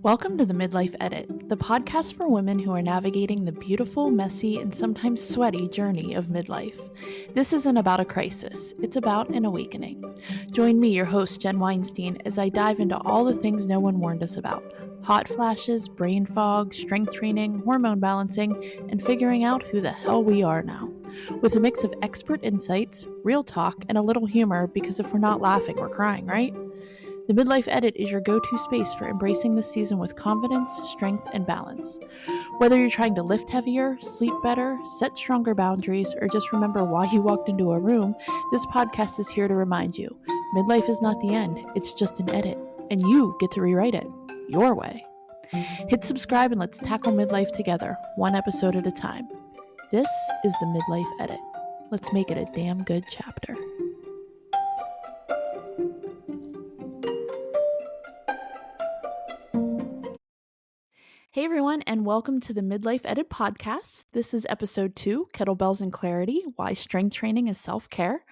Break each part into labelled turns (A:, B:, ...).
A: Welcome to the Midlife Edit, the podcast for women who are navigating the beautiful, messy, and sometimes sweaty journey of midlife. This isn't about a crisis, it's about an awakening. Join me, your host, Jen Weinstein, as I dive into all the things no one warned us about: hot flashes, brain fog, strength training, hormone balancing, and figuring out who the hell we are now. With a mix of expert insights, real talk, and a little humor, because if we're not laughing, we're crying, right? The Midlife Edit is your go-to space for embracing this season with confidence, strength, and balance. Whether you're trying to lift heavier, sleep better, set stronger boundaries, or just remember why you walked into a room, this podcast is here to remind you: midlife is not the end, it's just an edit, and you get to rewrite it your way. Hit subscribe and let's tackle midlife together, one episode at a time. This is the Midlife Edit. Let's make it a damn good chapter. Hey everyone, and welcome to the Midlife Edit podcast. This is episode 2, Kettlebells and Clarity, Why Strength Training is Self-Care.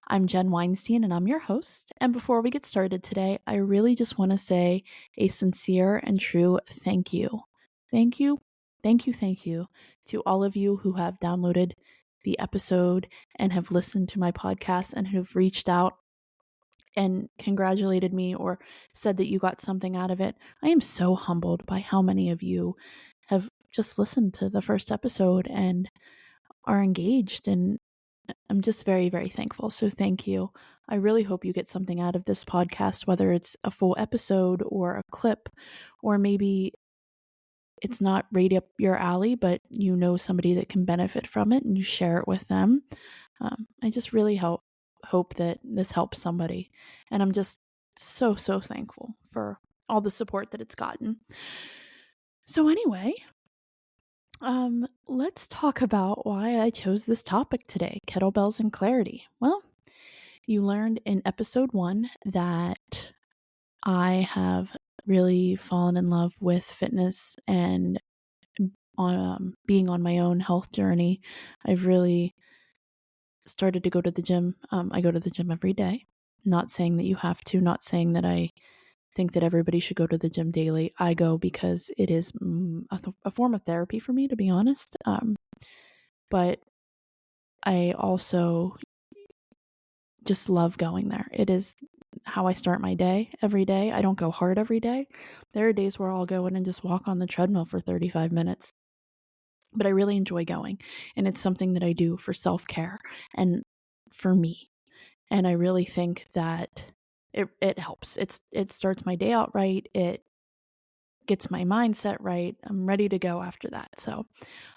A: I'm Jen Weinstein and I'm your host. And before we get started today, I really just want to say a sincere and true thank you. Thank you to all of you who have downloaded the episode and have listened to my podcast and have reached out and congratulated me or said that you got something out of it. I am so humbled by how many of you have just listened to the first episode and are engaged, and I'm just very, very thankful. So thank you. I really hope you get something out of this podcast, whether it's a full episode or a clip, or maybe it's not right up your alley, but you know somebody that can benefit from it and you share it with them. I just really hope that this helps somebody. And I'm just so thankful for all the support that it's gotten. So anyway, let's talk about why I chose this topic today, kettlebells and clarity. Well, you learned in episode 1 that I have really fallen in love with fitness and being on my own health journey. I've really started to go to the gym. I go to the gym every day. Not saying that you have to, not saying that I think that everybody should go to the gym daily. I go because it is a form of therapy for me, to be honest. But I also just love going there. It is how I start my day every day. I don't go hard every day. There are days where I'll go in and just walk on the treadmill for 35 minutes. But I really enjoy going, and it's something that I do for self-care and for me. And I really think that it helps. It starts my day out right. It gets my mindset right. I'm ready to go after that. So,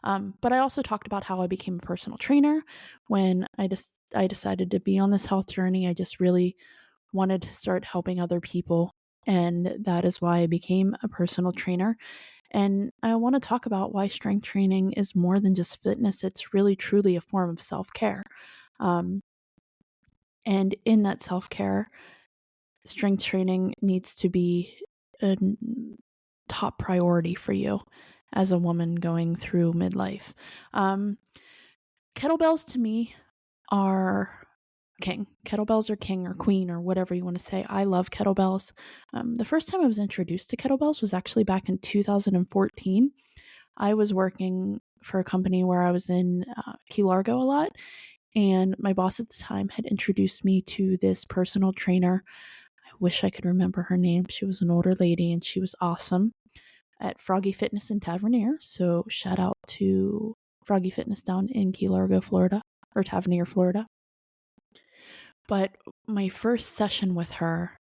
A: but I also talked about how I became a personal trainer when I decided to be on this health journey. I just really wanted to start helping other people, and that is why I became a personal trainer. And I want to talk about why strength training is more than just fitness. It's really, truly a form of self-care. And in that self-care, strength training needs to be a top priority for you as a woman going through midlife. Kettlebells to me are king. Kettlebells are king or queen or whatever you want to say. I love kettlebells. The first time I was introduced to kettlebells was actually back in 2014. I was working for a company where I was in Key Largo a lot, and my boss at the time had introduced me to this personal trainer. I wish I could remember her name. She was an older lady and she was awesome, at Froggy Fitness in Tavernier. So shout out to Froggy Fitness down in Key Largo, Florida, or Tavernier, Florida. But my first session with her,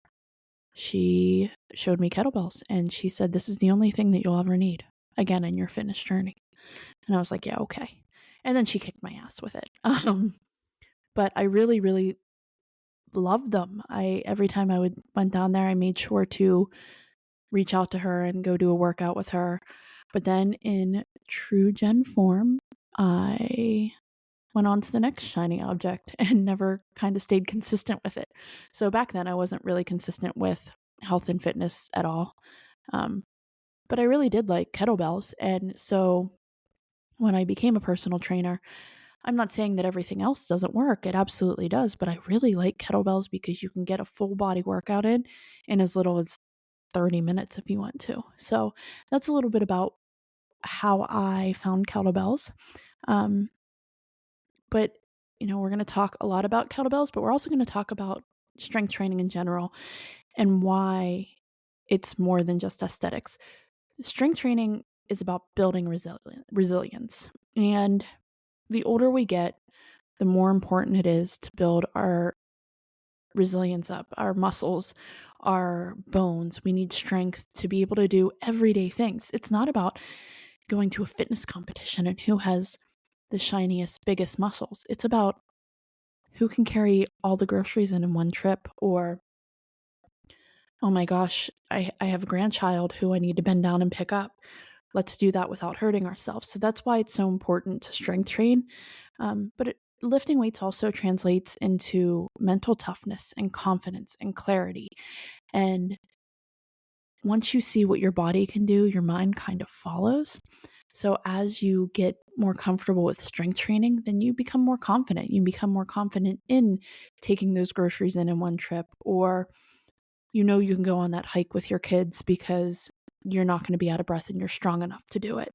A: she showed me kettlebells and she said, "This is the only thing that you'll ever need again in your fitness journey." And I was like, yeah, okay. And then she kicked my ass with it. But I really, really loved them. Every time I went down there, I made sure to reach out to her and go do a workout with her. But then in true Jen form, I went on to the next shiny object and never kind of stayed consistent with it. So back then I wasn't really consistent with health and fitness at all. But I really did like kettlebells. And so when I became a personal trainer, I'm not saying that everything else doesn't work. It absolutely does. But I really like kettlebells because you can get a full body workout in as little as 30 minutes if you want to. So that's a little bit about how I found kettlebells. Um, but, we're going to talk a lot about kettlebells, but we're also going to talk about strength training in general and why it's more than just aesthetics. Strength training is about building resilience. And the older we get, the more important it is to build our resilience up, our muscles, our bones. We need strength to be able to do everyday things. It's not about going to a fitness competition and who has the shiniest, biggest muscles. It's about who can carry all the groceries in one trip, or, oh my gosh, I have a grandchild who I need to bend down and pick up. Let's do that without hurting ourselves. So that's why it's so important to strength train. Lifting weights also translates into mental toughness and confidence and clarity. And once you see what your body can do, your mind kind of follows. So as you get more comfortable with strength training, then you become more confident. You become more confident in taking those groceries in one trip, or you can go on that hike with your kids because you're not going to be out of breath and you're strong enough to do it.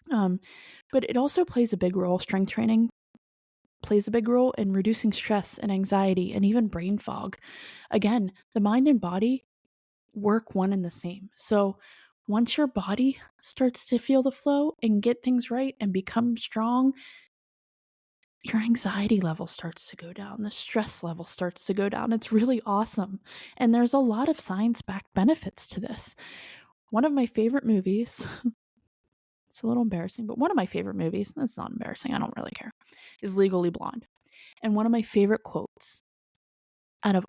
A: But it also plays a big role. Strength training plays a big role in reducing stress and anxiety and even brain fog. Again, the mind and body work one and the same. So once your body starts to feel the flow and get things right and become strong, your anxiety level starts to go down. The stress level starts to go down. It's really awesome. And there's a lot of science-backed benefits to this. One of my favorite movies, it's a little embarrassing, but one of my favorite movies, that's not embarrassing, I don't really care, is Legally Blonde. And one of my favorite quotes out of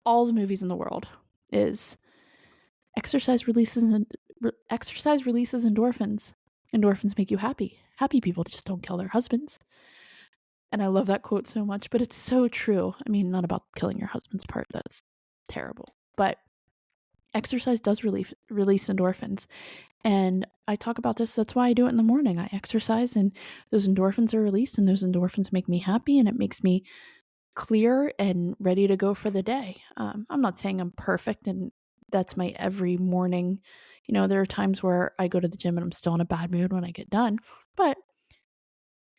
A: all the movies in the world is exercise releases endorphins. Endorphins make you happy. Happy people just don't kill their husbands. And I love that quote so much, but it's so true. I mean, not about killing your husband's part. That's terrible. But exercise does release endorphins. And I talk about this. That's why I do it in the morning. I exercise and those endorphins are released, and those endorphins make me happy, and it makes me clear and ready to go for the day. I'm not saying I'm perfect and that's my every morning. There are times where I go to the gym and I'm still in a bad mood when I get done, but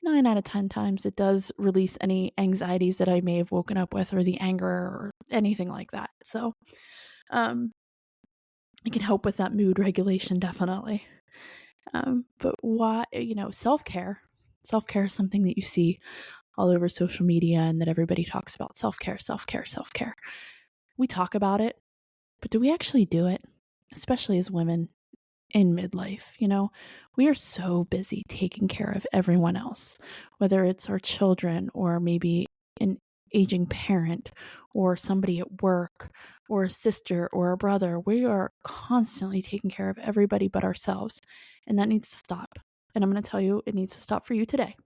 A: 9 out of 10 times it does release any anxieties that I may have woken up with, or the anger or anything like that. So, it can help with that mood regulation, definitely. But why, self-care is something that you see all over social media and that everybody talks about. Self-care. We talk about it, but do we actually do it? Especially as women in midlife, we are so busy taking care of everyone else, whether it's our children or maybe an aging parent or somebody at work or a sister or a brother. We are constantly taking care of everybody but ourselves, and that needs to stop. And I'm going to tell you, it needs to stop for you today.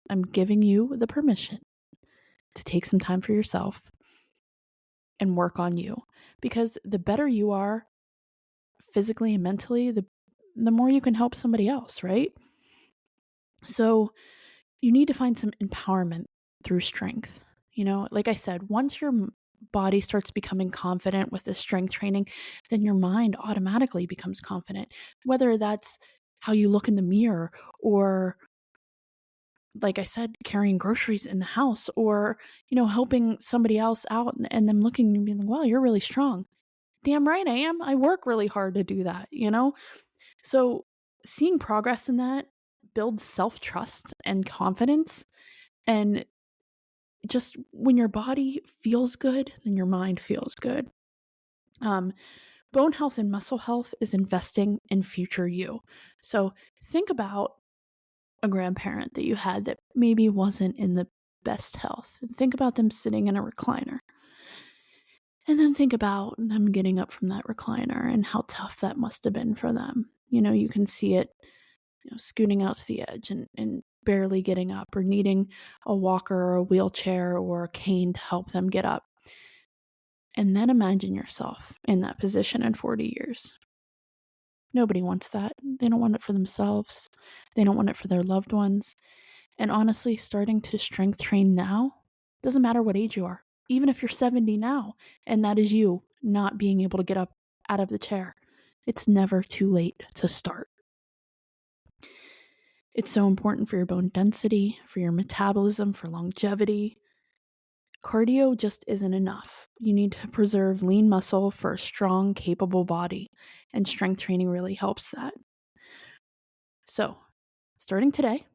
A: I'm giving you the permission to take some time for yourself and work on you, because the better you are physically and mentally, the more you can help somebody else, right? So you need to find some empowerment through strength. Like I said, once your body starts becoming confident with this strength training, then your mind automatically becomes confident, whether that's how you look in the mirror, or, like I said, carrying groceries in the house, or, helping somebody else out and them looking and being like, wow, you're really strong. Damn right I am. I work really hard to do that, So seeing progress in that builds self-trust and confidence. And just when your body feels good, then your mind feels good. Bone health and muscle health is investing in future you. So think about a grandparent that you had that maybe wasn't in the best health, and think about them sitting in a recliner. And then think about them getting up from that recliner and how tough that must have been for them. You can see it, scooting out to the edge and barely getting up, or needing a walker or a wheelchair or a cane to help them get up. And then imagine yourself in that position in 40 years. Nobody wants that. They don't want it for themselves. They don't want it for their loved ones. And honestly, starting to strength train now, doesn't matter what age you are. Even if you're 70 now, and that is you not being able to get up out of the chair. It's never too late to start. It's so important for your bone density, for your metabolism, for longevity. Cardio just isn't enough. You need to preserve lean muscle for a strong, capable body, and strength training really helps that. So, starting today,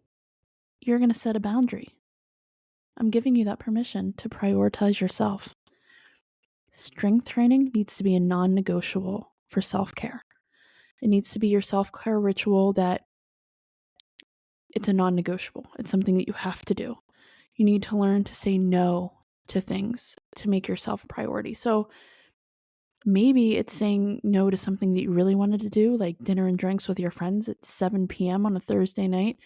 A: you're going to set a boundary. I'm giving you that permission to prioritize yourself. Strength training needs to be a non-negotiable for self-care. It needs to be your self-care ritual that it's a non-negotiable. It's something that you have to do. You need to learn to say no to things to make yourself a priority. So maybe it's saying no to something that you really wanted to do, like dinner and drinks with your friends at 7 p.m. on a Thursday night,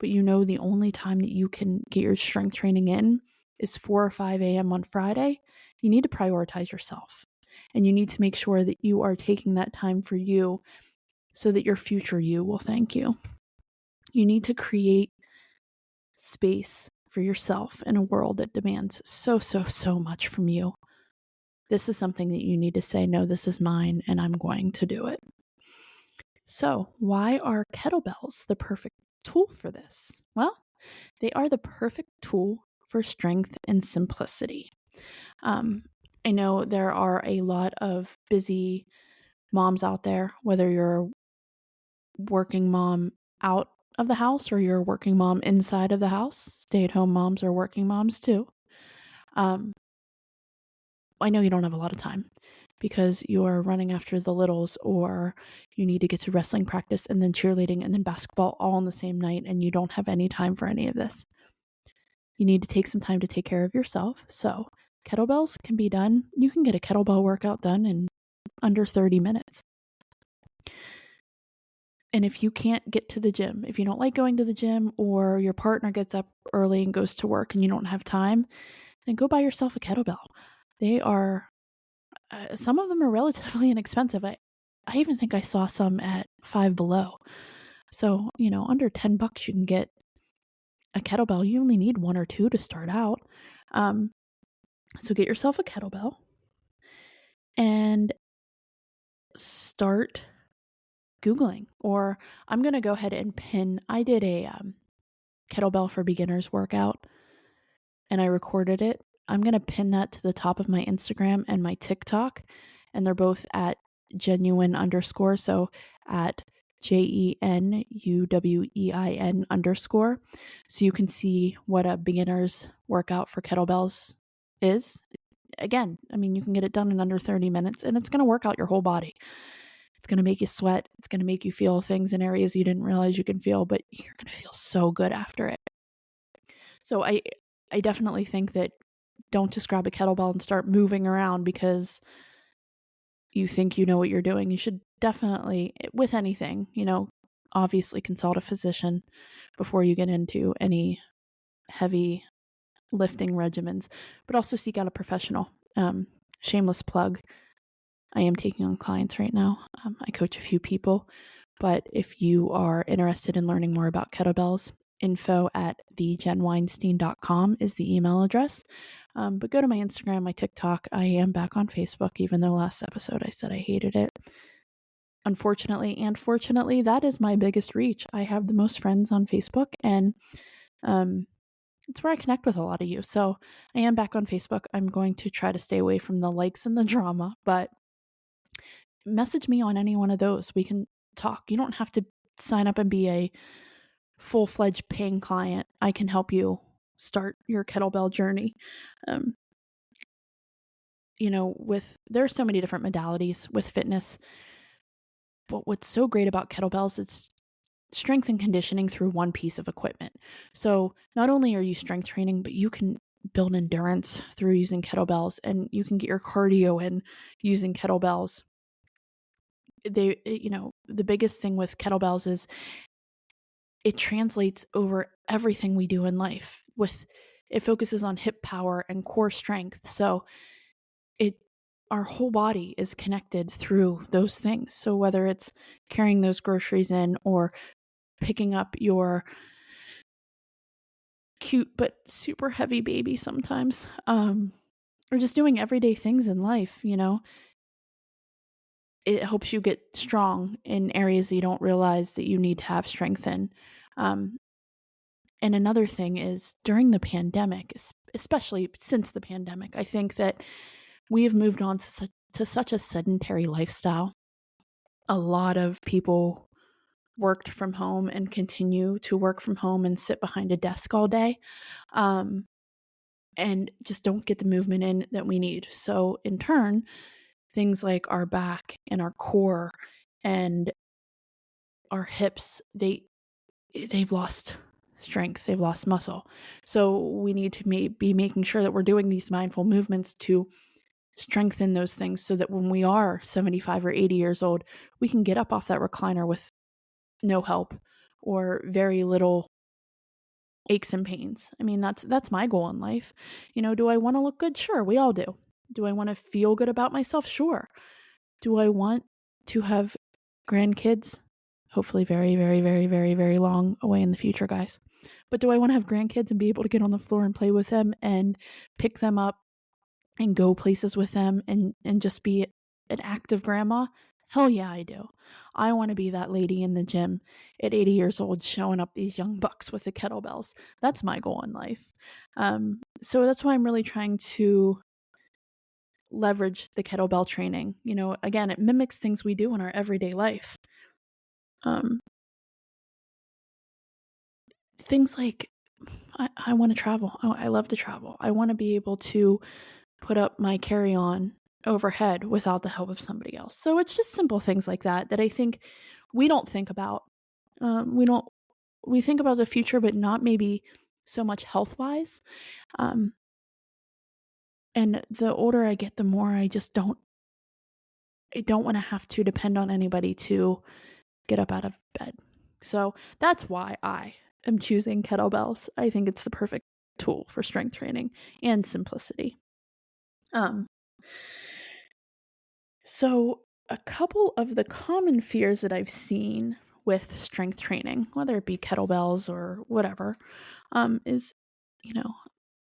A: but you know the only time that you can get your strength training in is 4 or 5 a.m. on Friday. You need to prioritize yourself. And you need to make sure that you are taking that time for you so that your future you will thank you. You need to create space for yourself in a world that demands so much from you. This is something that you need to say, no, this is mine, and I'm going to do it. So, why are kettlebells the perfect tool for this? Well, they are the perfect tool for strength and simplicity. I know there are a lot of busy moms out there, whether you're a working mom out of the house or you're a working mom inside of the house. Stay-at-home moms are working moms too. I know you don't have a lot of time because you're running after the littles, or you need to get to wrestling practice and then cheerleading and then basketball all on the same night, and you don't have any time for any of this. You need to take some time to take care of yourself. So kettlebells can be done. You can get a kettlebell workout done in under 30 minutes. And if you can't get to the gym, if you don't like going to the gym, or your partner gets up early and goes to work and you don't have time, then go buy yourself a kettlebell. They are, some of them are relatively inexpensive. I even think I saw some at Five Below. So, under $10 you can get a kettlebell. You only need one or two to start out. So get yourself a kettlebell and start Googling. Or I'm going to go ahead and pin, I did a kettlebell for beginners workout and I recorded it. I'm going to pin that to the top of my Instagram and my TikTok, and they're both at genuine_. So at JENUWEIN_. So you can see what a beginner's workout for kettlebells is. Again, you can get it done in under 30 minutes, and it's going to work out your whole body. It's going to make you sweat. It's going to make you feel things in areas you didn't realize you can feel, but you're going to feel so good after it. So I definitely think that don't just grab a kettlebell and start moving around because you think you know what you're doing. You should definitely, with anything, obviously consult a physician before you get into any heavy lifting regimens, but also seek out a professional. Shameless plug. I am taking on clients right now. I coach a few people, but if you are interested in learning more about kettlebells, info@thejenweinstein.com is the email address. But go to my Instagram, my TikTok. I am back on Facebook, even though last episode I said I hated it. Unfortunately and fortunately, that is my biggest reach. I have the most friends on Facebook, and it's where I connect with a lot of you. So I am back on Facebook. I'm going to try to stay away from the likes and the drama, but message me on any one of those. We can talk. You don't have to sign up and be a full-fledged paying client. I can help you start your kettlebell journey. There's so many different modalities with fitness, but what's so great about kettlebells, it's strength and conditioning through one piece of equipment. So not only are you strength training, but you can build endurance through using kettlebells, and you can get your cardio in using kettlebells. The biggest thing with kettlebells is it translates over everything we do in life. It focuses on hip power and core strength. So our whole body is connected through those things. So whether it's carrying those groceries in, or picking up your cute but super heavy baby sometimes, or just doing everyday things in life, it helps you get strong in areas that you don't realize that you need to have strength in. Um, and another thing is during the pandemic, especially since the pandemic, I think that we have moved on to such a sedentary lifestyle. A lot of people worked from home and continue to work from home and sit behind a desk all day, and just don't get the movement in that we need. So in turn, things like our back and our core and our hips, they've lost strength, they've lost muscle. So we need to be making sure that we're doing these mindful movements to strengthen those things so that when we are 75 or 80 years old, we can get up off that recliner with no help or very little aches and pains. I mean, that's my goal in life. Do I want to look good? Sure, we all do. Do I want to feel good about myself? Sure. Do I want to have grandkids? Hopefully very, very, very, very, very long away in the future, guys. But do I want to have grandkids and be able to get on the floor and play with them and pick them up and go places with them and just be an active grandma? Hell yeah, I do. I want to be that lady in the gym at 80 years old showing up these young bucks with the kettlebells. That's my goal in life. So that's why I'm really trying to leverage the kettlebell training. Again, it mimics things we do in our everyday life. Things like I want to travel. Oh, I love to travel. I want to be able to put up my carry-on overhead without the help of somebody else. So it's just simple things like that I think we don't think about. We think about the future, but not maybe so much health-wise. And the older I get, the more I don't want to have to depend on anybody to get up out of bed. So that's why I am choosing kettlebells. I think it's the perfect tool for strength training and simplicity. So a couple of the common fears that I've seen with strength training, whether it be kettlebells or whatever, is,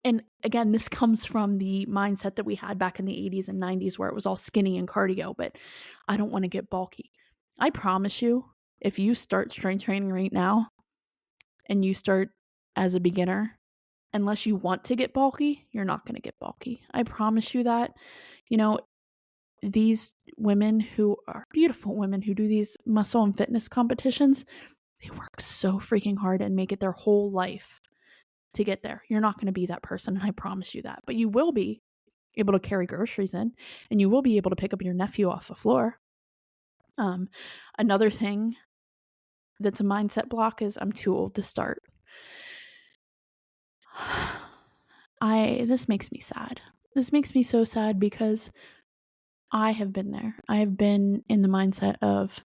A: and again, this comes from the mindset that we had back in the 80s and 90s where it was all skinny and cardio, but I don't want to get bulky. I promise you, if you start strength training right now and you start as a beginner, unless you want to get bulky, you're not going to get bulky. I promise you that. These women who are beautiful women who do these muscle and fitness competitions, they work so freaking hard and make it their whole life to get there. You're not going to be that person, and I promise you that. But you will be able to carry groceries in, and you will be able to pick up your nephew off the floor. Another thing that's a mindset block is I'm too old to start. This makes me sad. This makes me so sad because I have been there. I have been in the mindset of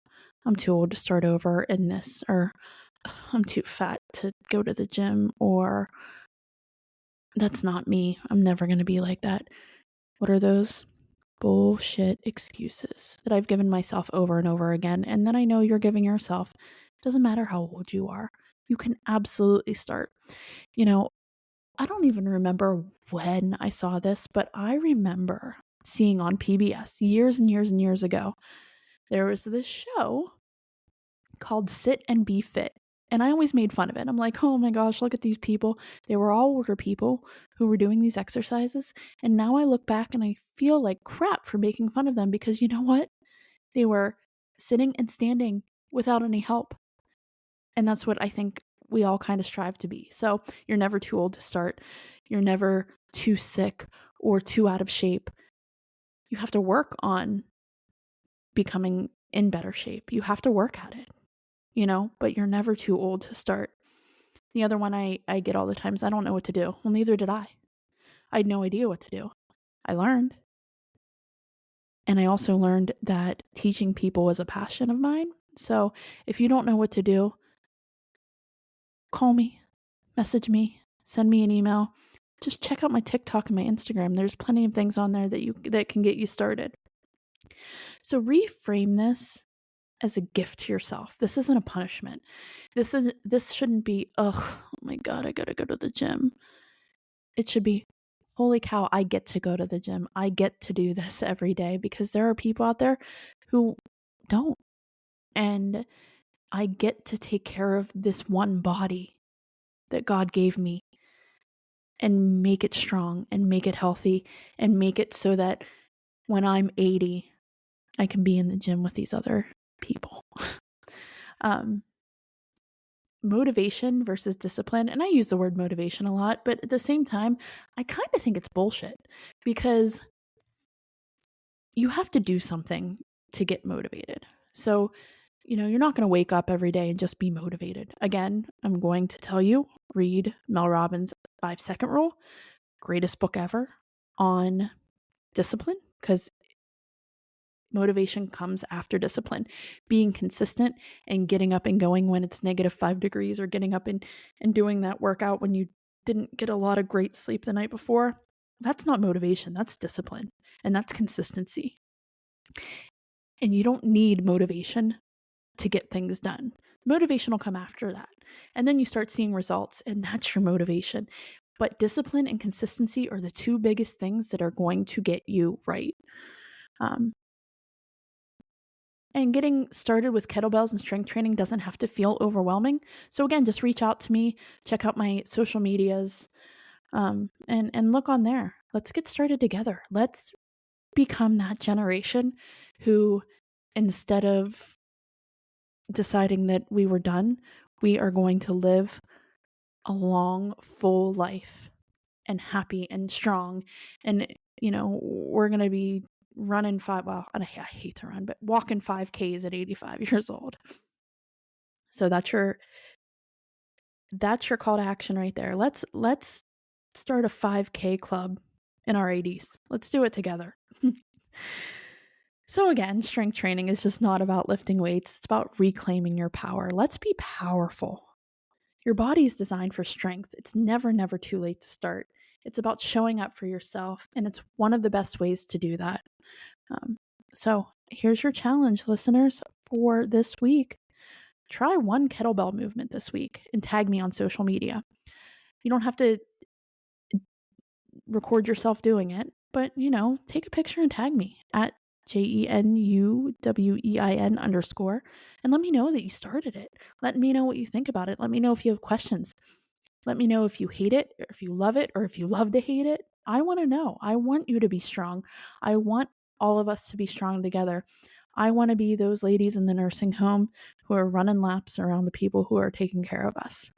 A: I'm too old to start over in this, or I'm too fat to go to the gym, or that's not me. I'm never going to be like that. What are those bullshit excuses that I've given myself over and over again? And then I know you're giving yourself. Doesn't matter how old you are. You can absolutely start. I don't even remember when I saw this, but I remember seeing on PBS years and years and years ago, there was this show called Sit and Be Fit. And I always made fun of it. I'm like, oh my gosh, look at these people. They were all older people who were doing these exercises. And now I look back and I feel like crap for making fun of them because you know what? They were sitting and standing without any help. And that's what I think we all kind of strive to be. So you're never too old to start. You're never too sick or too out of shape. You have to work on becoming in better shape. You have to work at it. But you're never too old to start. The other one I get all the time is I don't know what to do. Well, neither did I. I had no idea what to do. I learned. And I also learned that teaching people is a passion of mine. So if you don't know what to do, call me, message me, send me an email. Just check out my TikTok and my Instagram. There's plenty of things on there that can get you started. So reframe this as a gift to yourself. This isn't a punishment. This shouldn't be, oh my God, I gotta go to the gym. It should be, holy cow, I get to go to the gym. I get to do this every day, because there are people out there who don't. And I get to take care of this one body that God gave me and make it strong and make it healthy and make it so that when I'm 80, I can be in the gym with these other people. Motivation versus discipline. And I use the word motivation a lot, but at the same time, I kind of think it's bullshit because you have to do something to get motivated. So, you're not going to wake up every day and just be motivated. Again, I'm going to tell you, read Mel Robbins' 5-Second Rule, greatest book ever on discipline, because motivation comes after discipline. Being consistent and getting up and going when it's -5 degrees, or getting up and doing that workout when you didn't get a lot of great sleep the night before, that's not motivation, that's discipline, and that's consistency. And you don't need motivation to get things done. Motivation will come after that. And then you start seeing results, and that's your motivation. But discipline and consistency are the two biggest things that are going to get you right. And getting started with kettlebells and strength training doesn't have to feel overwhelming. So again, just reach out to me, check out my social medias, and look on there. Let's get started together. Let's become that generation who, instead of deciding that we were done, we are going to live a long, full life and happy and strong. And, we're going to be running I hate to run, but walking 5Ks at 85 years old. So that's your call to action right there. Let's start a 5K club in our 80s. Let's do it together. So again, strength training is just not about lifting weights. It's about reclaiming your power. Let's be powerful. Your body is designed for strength. It's never, never too late to start. It's about showing up for yourself, and it's one of the best ways to do that. So here's your challenge, listeners, for this week. Try one kettlebell movement this week and tag me on social media. You don't have to record yourself doing it, but, take a picture and tag me at JENUWEIN _ and let me know that you started it. Let me know what you think about it. Let me know if you have questions. Let me know if you hate it, or if you love it, or if you love to hate it. I want to know. I want you to be strong. I want all of us to be strong together. I want to be those ladies in the nursing home who are running laps around the people who are taking care of us.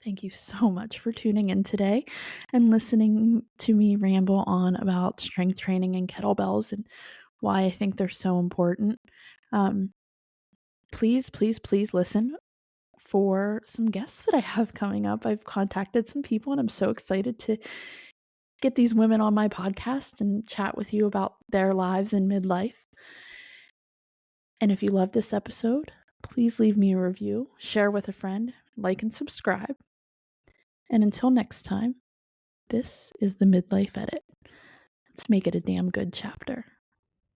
A: Thank you so much for tuning in today and listening to me ramble on about strength training and kettlebells and why I think they're so important. Please, please, please listen for some guests that I have coming up. I've contacted some people, and I'm so excited to get these women on my podcast and chat with you about their lives in midlife. And if you love this episode, please leave me a review, share with a friend, like and subscribe. And until next time, this is the Midlife Edit. Let's make it a damn good chapter.